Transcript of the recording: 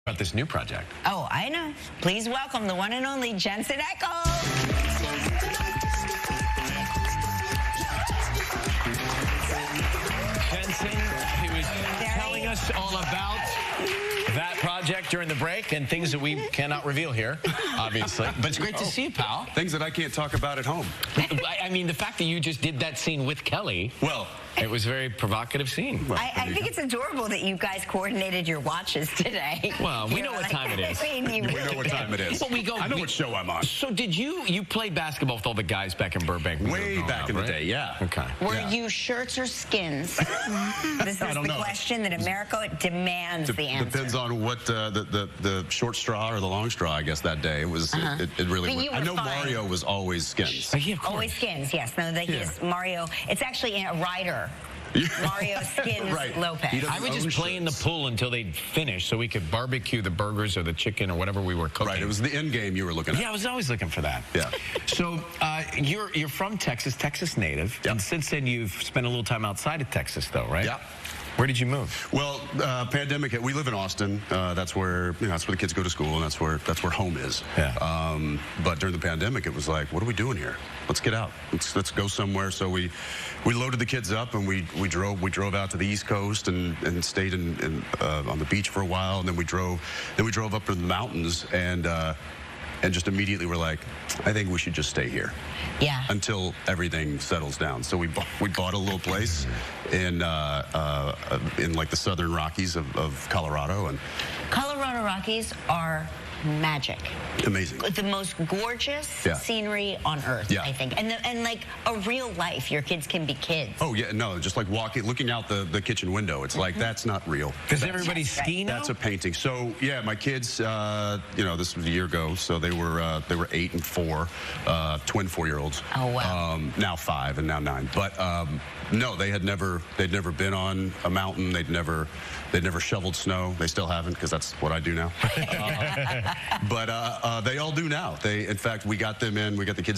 about this new project. Oh, I know. Please welcome the one and only Jensen Ackles. Jensen, he was telling us all about that project during the break and things that we cannot reveal here, obviously. But it's great to see you, pal. Things that I can't talk about at home. I mean, the fact that you just did that scene with Kelly. Well, it was a very provocative scene. Well, I think it's adorable that you guys coordinated your watches today. Well, we know what time it is. we know what time it is. Well, I know what show I'm on. So did you played basketball with all the guys back in Burbank? Way back in the day, yeah. Okay. Were you shirts or skins? This is the question that America demands the answer. Depends on what the short straw or the long straw, I guess, that day. It was, it really was. I know fine. Mario was always skins. Yeah, always skins, yes. No, he's Mario. It's actually a rider. Mario Skins Lopez. I would just play in the pool until they'd finish so we could barbecue the burgers or the chicken or whatever we were cooking. Right, it was the end game you were looking at. Yeah, I was always looking for that. Yeah. So you're from Texas, Texas native. Yep. And since then you've spent a little time outside of Texas though, right? Yeah. Where did you move? Well, pandemic. We live in Austin. That's where that's where the kids go to school, and that's where home is. Yeah. But during the pandemic, it was like, what are we doing here? Let's get out. Let's go somewhere. So we loaded the kids up, and we drove out to the East Coast and stayed on the beach for a while, and then we drove up to the mountains and just immediately we're like, I think we should just stay here. Yeah. Until everything settles down. So we bought a little place in like the southern Rockies of Colorado. And Colorado Rockies are magic. Amazing. The most gorgeous scenery on earth, I think. And like a real life, your kids can be kids. Oh, yeah, no, just like looking out the kitchen window. It's like, that's not real. Does everybody ski now? That's a painting. So, yeah, my kids, this was a year ago, so they were 8 and 4, twin 4-year-olds. Oh, wow. Now 5 and now 9. But, no, they'd never been on a mountain. They'd never shoveled snow. They still haven't, because that's what I do now. But they all do now. In fact, we got the kids